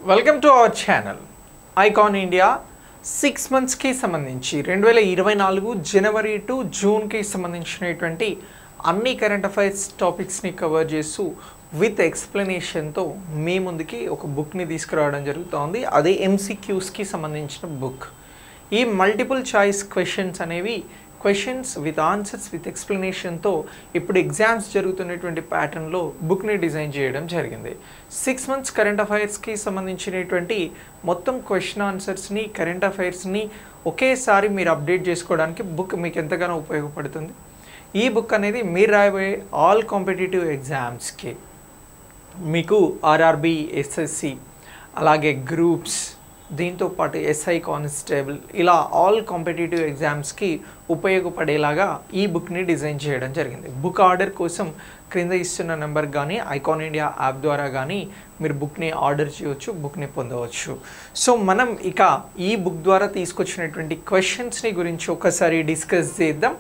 Welcome to our channel icon India 6 మంత్స్కి సంబంధించి 2024 జనవరి to జూన్కి సంబంధించినటువంటి అన్ని కరెంట్ అఫైర్స్ టాపిక్స్ని కవర్ చేస్తూ విత్ ఎక్స్ప్లెనేషన్తో మీ ముందుకి ఒక బుక్ని తీసుకురావడం జరుగుతోంది. అదే ఎంసీక్యూస్కి సంబంధించిన బుక్. ఈ మల్టిపుల్ చాయిస్ క్వశ్చన్స్ అనేవి క్వశ్చన్స్ విత్ ఆన్సర్స్ విత్ ఎక్స్ప్లెనేషన్తో ఇప్పుడు ఎగ్జామ్స్ జరుగుతున్నటువంటి ప్యాటర్న్లో బుక్ని డిజైన్ చేయడం జరిగింది. 6 మంత్స్ కరెంట్ అఫైర్స్కి సంబంధించినటువంటి మొత్తం క్వశ్చన్ ఆన్సర్స్ని కరెంట్ అఫైర్స్ని ఒకేసారి మీరు అప్డేట్ చేసుకోవడానికి బుక్ మీకు ఎంతగానో ఉపయోగపడుతుంది. ఈ బుక్ అనేది మీరు రాయబోయే ఆల్ కాంపిటేటివ్ ఎగ్జామ్స్కి మీకు ఆర్ఆర్బి, ఎస్ఎస్సి, అలాగే గ్రూప్స్, దీంతోపాటు ఎస్ఐ కానిస్టేబుల్, ఇలా ఆల్ కాంపిటేటివ్ ఎగ్జామ్స్కి ఉపయోగపడేలాగా ఈ బుక్ని డిజైన్ చేయడం జరిగింది. బుక్ ఆర్డర్ కోసం క్రింద ఇస్తున్న నెంబర్ కానీ ఐకాన్ ఇండియా యాప్ ద్వారా కానీ మీరు బుక్ని ఆర్డర్ చేయవచ్చు, బుక్ని పొందవచ్చు. సో మనం ఇక ఈ బుక్ ద్వారా తీసుకొచ్చినటువంటి క్వశ్చన్స్ని గురించి ఒకసారి డిస్కస్ చేద్దాం.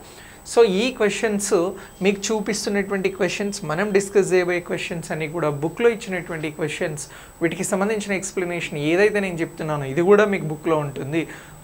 సో ఈ క్వశ్చన్స్ మీకు చూపిస్తున్నటువంటి క్వశ్చన్స్, మనం డిస్కస్ చేయబోయే క్వశ్చన్స్ అన్నీ కూడా బుక్లో ఇచ్చినటువంటి క్వశ్చన్స్, వీటికి సంబంధించిన ఎక్స్ప్లెనేషన్ ఏదైతే నేను చెప్తున్నానో ఇది కూడా మీకు బుక్లో ఉంటుంది.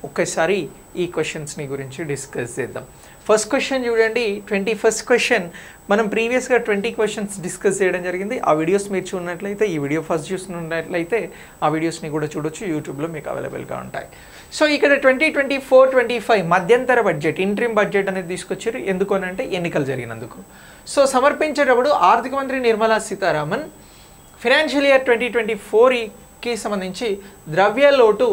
ఒక్కసారి ఈ క్వశ్చన్స్ని గురించి డిస్కస్ చేద్దాం. ఫస్ట్ క్వశ్చన్ చూడండి, 21st క్వశ్చన్. మనం ప్రీవియస్గా 20 క్వశ్చన్స్ డిస్కస్ చేయడం జరిగింది. ఆ వీడియోస్ మీరు చూడనట్లయితే, ఈ వీడియో ఫస్ట్ చూస్తున్నట్లయితే ఆ వీడియోస్ని కూడా చూడొచ్చు, యూట్యూబ్లో మీకు అవైలబుల్గా ఉంటాయి. సో ఇక్కడ 2024-25 మధ్యంతర బడ్జెట్, ఇంట్రీమ్ బడ్జెట్ అనేది తీసుకొచ్చారు. ఎందుకు అని అంటే ఎన్నికలు జరిగినందుకు. సో సమర్పించేటప్పుడు ఆర్థిక మంత్రి నిర్మలా సీతారామన్ ఫైనాన్షియల్ ఇయర్ 2024కి సంబంధించి ద్రవ్యలోటు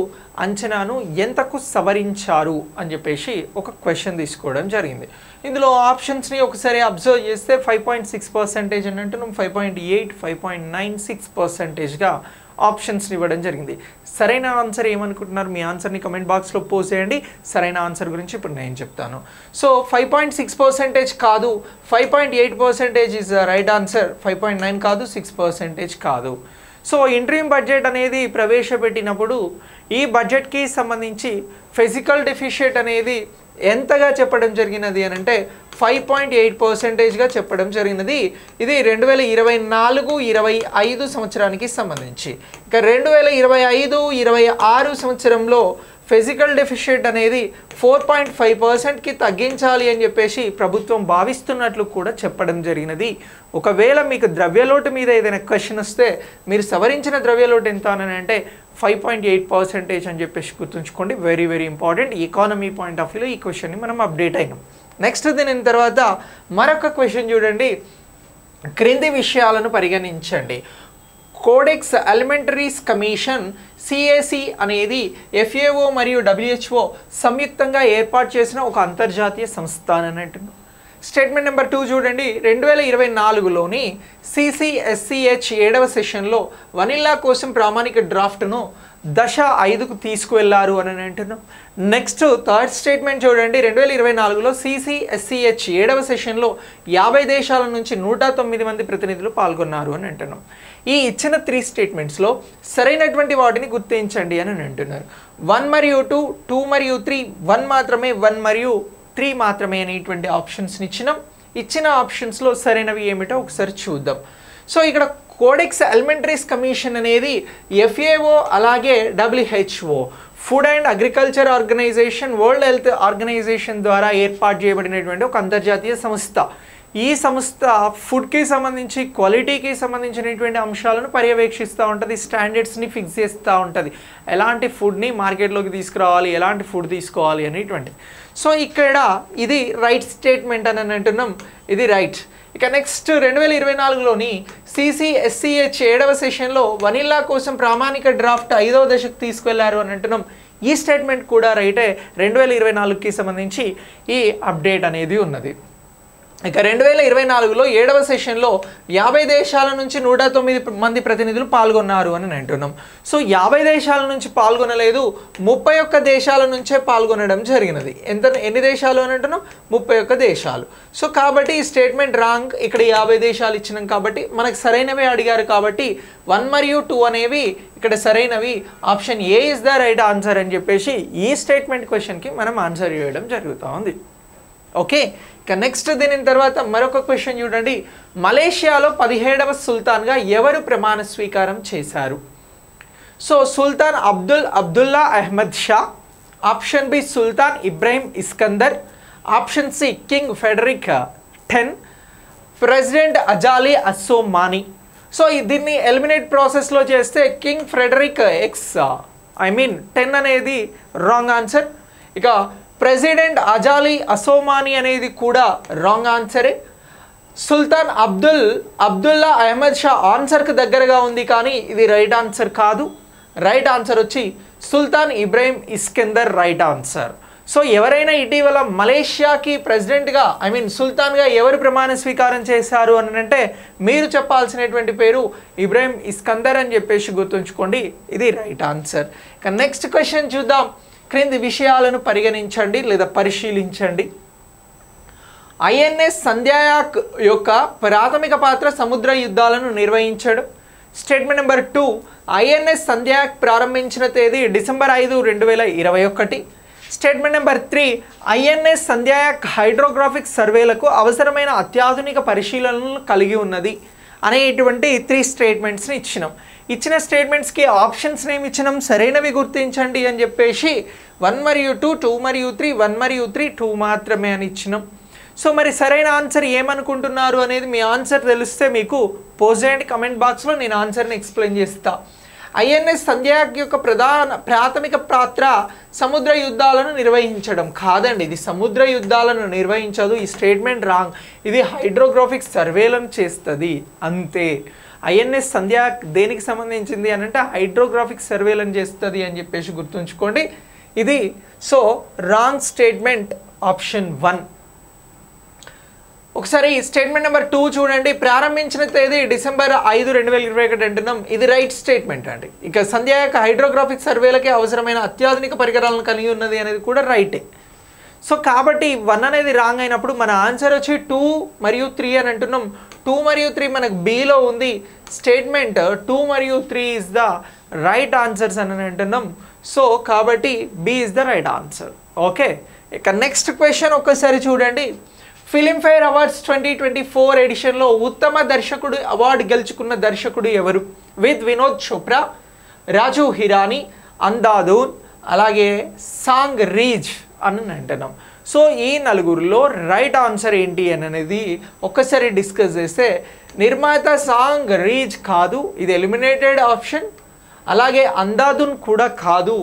అంచనాను ఎంతకు సవరించారు అని చెప్పేసి ఒక క్వశ్చన్ తీసుకోవడం జరిగింది. ఇందులో ఆప్షన్స్ని ఒకసారి అబ్జర్వ్ చేస్తే 5.6% అని అంటున్నాం, 5.8, 5.96%గా ఆప్షన్స్ని ఇవ్వడం జరిగింది. సరైన ఆన్సర్ ఏమనుకుంటున్నారు? మీ ఆన్సర్ని కమెంట్ బాక్స్లో పోస్ట్ చేయండి. సరైన ఆన్సర్ గురించి ఇప్పుడు నేను చెప్తాను. సో 5.6% కాదు, 5.8% ఈజ్ ద రైట్ ఆన్సర్. 5.9 కాదు, 6% కాదు. సో ఇంట్రీమ్ బడ్జెట్ అనేది ప్రవేశపెట్టినప్పుడు ఈ బడ్జెట్కి సంబంధించి ఫిజికల్ డెఫిషిట్ అనేది ఎంతగా చెప్పడం జరిగినది అని అంటే 5.8%గా చెప్పడం జరిగినది. ఇది 2024-25 సంవత్సరానికి సంబంధించి. ఇక 2025-26 సంవత్సరంలో ఫిజికల్ డెఫిషిట్ అనేది 4.5%కి తగ్గించాలి అని చెప్పేసి ప్రభుత్వం భావిస్తున్నట్లు కూడా చెప్పడం జరిగినది. ఒకవేళ మీకు ద్రవ్యలోటు మీద ఏదైనా క్వశ్చన్ వస్తే మీరు సవరించిన ద్రవ్యలోటు ఎంత అని అంటే 5.8% అని చెప్పేసి గుర్తుంచుకోండి. Very very important. Economy point of వ్యూలో ఈ క్వశ్చన్ని మనం అప్డేట్ అయినాం. నెక్స్ట్ దీని తర్వాత మరొక క్వశ్చన్ చూడండి. క్రింది విషయాలను పరిగణించండి. కోడెక్స్ అలిమెంటరీస్ కమిషన్ సిఏసి అనేది FAO మరియు WHO సంయుక్తంగా ఏర్పాటు చేసిన ఒక అంతర్జాతీయ సంస్థ అని అంటున్నాం. స్టేట్మెంట్ నెంబర్ 2 చూడండి. 2024లోని CCSCH 7వ సెషన్లో వనిల్లా కోసం ప్రామాణిక డ్రాఫ్ట్ను దశ 5కు తీసుకువెళ్లారు అని అంటున్నాం. నెక్స్ట్ థర్డ్ స్టేట్మెంట్ చూడండి. 2024లో CCSCH 7వ సెషన్లో 50 దేశాల నుంచి 109 మంది ప్రతినిధులు పాల్గొన్నారు అని అంటున్నాం. ఈ ఇచ్చిన 3 స్టేట్మెంట్స్లో సరైనటువంటి వాటిని గుర్తించండి అని అంటున్నారు. 1 మరియు 2, 2 మరియు 3, 1 మాత్రమే, 1 మరియు 3 మాత్రమే అనేటువంటి ఆప్షన్స్ని ఇచ్చిన ఆప్షన్స్లో సరైనవి ఏమిటో ఒకసారి చూద్దాం. సో ఇక్కడ కోడెక్స్ అలిమెంటరీస్ కమిషన్ అనేది FAO అలాగే WHO, food and agriculture organisation, world health organisation ద్వారా ఏర్పాటు చేయబడినటువంటి ఒక అంతర్జాతీయ సంస్థ. ఈ సంస్థ ఫుడ్కి సంబంధించి, క్వాలిటీకి సంబంధించినటువంటి అంశాలను పర్యవేక్షిస్తూ ఉంటుంది, స్టాండర్డ్స్ని ఫిక్స్ చేస్తూ ఉంటుంది. ఎలాంటి ఫుడ్ని మార్కెట్లోకి తీసుకురావాలి, ఎలాంటి ఫుడ్ తీసుకోవాలి అనేటువంటిది. సో ఇక్కడ ఇది రైట్ స్టేట్మెంట్ అని అంటున్నాం, ఇది రైట్. ఇక నెక్స్ట్ 2024లోని CCSCH 7వ సెషన్లో వనిల్లా కోసం ప్రామాణిక డ్రాఫ్ట్ 5వ దశకు తీసుకువెళ్లారు అని అంటున్నాం. ఈ స్టేట్మెంట్ కూడా రైటే. 2024కి సంబంధించి ఈ అప్డేట్ అనేది ఉన్నది. ఇక 2024లో 7వ సెషన్లో 50 దేశాల నుంచి 109 మంది ప్రతినిధులు పాల్గొన్నారు అని అంటున్నాం. సో 50 దేశాల నుంచి పాల్గొనలేదు, 31 దేశాల నుంచే పాల్గొనడం జరిగినది. ఎన్ని దేశాలు అని అంటున్నాం? 31 దేశాలు. సో కాబట్టి ఈ స్టేట్మెంట్ రాంగ్. ఇక్కడ 50 దేశాలు ఇచ్చినాం కాబట్టి మనకు సరైనవే అడిగారు కాబట్టి 1 మరియు 2 అనేవి ఇక్కడ సరైనవి. Option A is the right answer అని చెప్పేసి ఈ స్టేట్మెంట్ క్వశ్చన్కి మనం ఆన్సర్ చేయడం జరుగుతూ ఉంది. ఓకే. ఇక నెక్స్ట్ దీని తర్వాత మరొక క్వశ్చన్ చూడండి. మలేషియాలో 17వ సుల్తాన్గా ఎవరు ప్రమాణ స్వీకారం చేశారు? So Sultan Abdullah Ahmad Shah, option B Sultan Ibrahim Iskandar, option C King Frederik 10, President Azali Assoumani. So దీన్ని ఎలిమినేట్ ప్రాసెస్లో చేస్తే కింగ్ ఫ్రెడరిక్ 10 అనేది రాంగ్ ఆన్సర్. ఇక ప్రెసిడెంట్ అజాలి అసోమాని అనేది కూడా రాంగ్ ఆన్సరే. సుల్తాన్ అబ్దుల్లా అహ్మద్ షా ఆన్సర్కి దగ్గరగా ఉంది కానీ ఇది రైట్ ఆన్సర్ కాదు. రైట్ ఆన్సర్ వచ్చి Sultan Ibrahim Iskandar right answer. So ఎవరైనా ఇటీవల మలేషియాకి ప్రెసిడెంట్గా సుల్తాన్గా ఎవరు ప్రమాణ స్వీకారం చేశారు అని అంటే మీరు చెప్పాల్సినటువంటి పేరు ఇబ్రాహిం ఇస్కందర్ అని చెప్పేసి గుర్తుంచుకోండి. ఇది రైట్ ఆన్సర్. ఇక నెక్స్ట్ క్వశ్చన్ చూద్దాం. క్రింది విషయాలను పరిగణించండి లేదా పరిశీలించండి. ఐఎన్ఎస్ సంధ్యాయాక్ యొక్క ప్రాథమిక పాత్ర సముద్ర యుద్ధాలను నిర్వహించడం. స్టేట్మెంట్ నెంబర్ 2, ఐఎన్ఎస్ సంధ్యాయాక్ ప్రారంభించిన తేదీ December 5, 2021. Statement number 3, INS Sandhayak hydrographic సర్వేలకు అవసరమైన అత్యాధునిక పరిశీలనలను కలిగి ఉన్నది అనేటువంటి 3 స్టేట్మెంట్స్ని ఇచ్చినాం. ఇచ్చిన స్టేట్మెంట్స్కి ఆప్షన్స్ ఏమి ఇచ్చినాం, సరైనవి గుర్తించండి అని చెప్పేసి 1 మరియు 2, 2 మరియు 3, 1 మరియు 3, 2 మాత్రమే అని ఇచ్చినాం. సో మరి సరైన ఆన్సర్ ఏమనుకుంటున్నారు అనేది మీ ఆన్సర్ తెలిస్తే మీకు పోస్ట్ చేయండి కమెంట్ బాక్స్లో, నేను ఆన్సర్ని ఎక్స్ప్లెయిన్ చేస్తా. ఐఎన్ఎస్ సంధ్యాయాక్ యొక్క ప్రాథమిక పాత్ర సముద్ర యుద్ధాలను నిర్వహించడం కాదండి, ఇది సముద్ర యుద్ధాలను నిర్వహించదు. ఈ స్టేట్మెంట్ రాంగ్. ఇది హైడ్రోగ్రాఫిక్ సర్వేలను చేస్తుంది అంతే. ఐఎన్ఎస్ సంధ్యాయాక్ దేనికి సంబంధించింది అని అంటే హైడ్రోగ్రాఫిక్ సర్వేలను చేస్తుంది అని చెప్పేసి గుర్తుంచుకోండి. ఇది సో రాంగ్ స్టేట్మెంట్ ఆప్షన్ 1. ఒకసారి స్టేట్మెంట్ నెంబర్ 2 చూడండి. ప్రారంభించిన తేదీ డిసెంబర్ 5, 2021 అంటున్నాం. ఇది రైట్ స్టేట్మెంట్ అండి. ఇక సంధ్యాయాక్ హైడ్రోగ్రాఫిక్ సర్వేలకి అవసరమైన అత్యాధునిక పరికరాలను కలిగి ఉన్నది అనేది కూడా రైటే. సో కాబట్టి 1 అనేది రాంగ్ అయినప్పుడు మన ఆన్సర్ వచ్చి 2 మరియు 3 అని అంటున్నాం. 2 మరియు 3 మనకు బిలో ఉంది. స్టేట్మెంట్ 2 మరియు 3 ఇస్ ద రైట్ ఆన్సర్స్ అని అంటున్నాం. సో కాబట్టి B is the right answer. Okay, ఇక నెక్స్ట్ క్వశ్చన్ ఒక్కసారి చూడండి. ఫిలింఫేర్ అవార్డ్స్ 2024 ఎడిషన్లో ఉత్తమ దర్శకుడు అవార్డు గెలుచుకున్న దర్శకుడు ఎవరు? వినోద్ చోప్రా, రాజు హిరానీ, అంధాధూన్, అలాగే సాంగ్ రీజ్ అని అంటున్నాం. సో ఈ నలుగురిలో రైట్ ఆన్సర్ ఏంటి అని అనేది ఒక్కసారి డిస్కస్ చేస్తే నిర్మాత సాంగ్ రీజ్ కాదు, ఇది ఎలిమినేటెడ్ ఆప్షన్. అలాగే అంధాధూన్ కూడా కాదు,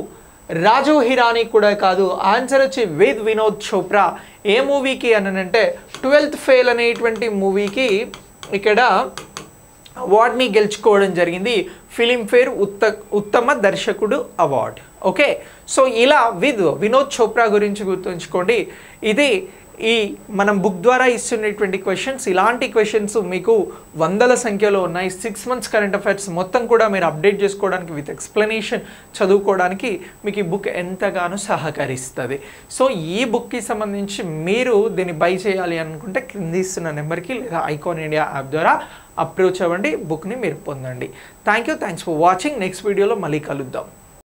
రాజు హిరానీ కూడా కాదు. ఆన్సర్ వచ్చి వినోద్ చోప్రా. ఏ మూవీకి అని అంటే 12th ఫెయిల్ అనేటువంటి మూవీకి ఇక్కడ అవార్డ్ని గెలుచుకోవడం జరిగింది, ఫిలింఫేర్ ఉత్తమ దర్శకుడు అవార్డు. ఓకే, సో ఇలా వినోద్ చోప్రా గురించి గుర్తుంచుకోండి. ఇది ఈ మనం బుక్ ద్వారా ఇస్తున్నటువంటి క్వశ్చన్స్. ఇలాంటి క్వశ్చన్స్ మీకు వందల సంఖ్యలో ఉన్నాయి. 6 months కరెంట్ అఫైర్స్ మొత్తం కూడా మీరు అప్డేట్ చేసుకోవడానికి విత్ ఎక్స్ప్లెనేషన్ చదువుకోవడానికి మీకు ఈ బుక్ ఎంతగానో సహకరిస్తుంది. సో ఈ బుక్కి సంబంధించి మీరు దీన్ని బై చేయాలి అనుకుంటే కింద ఇస్తున్న నెంబర్కి లేదా ఐకాన్ ఇండియా యాప్ ద్వారా అప్రోచ్ అవ్వండి, బుక్ని మీరు పొందండి. Thanks for watching. నెక్స్ట్ వీడియోలో మళ్ళీ కలుద్దాం.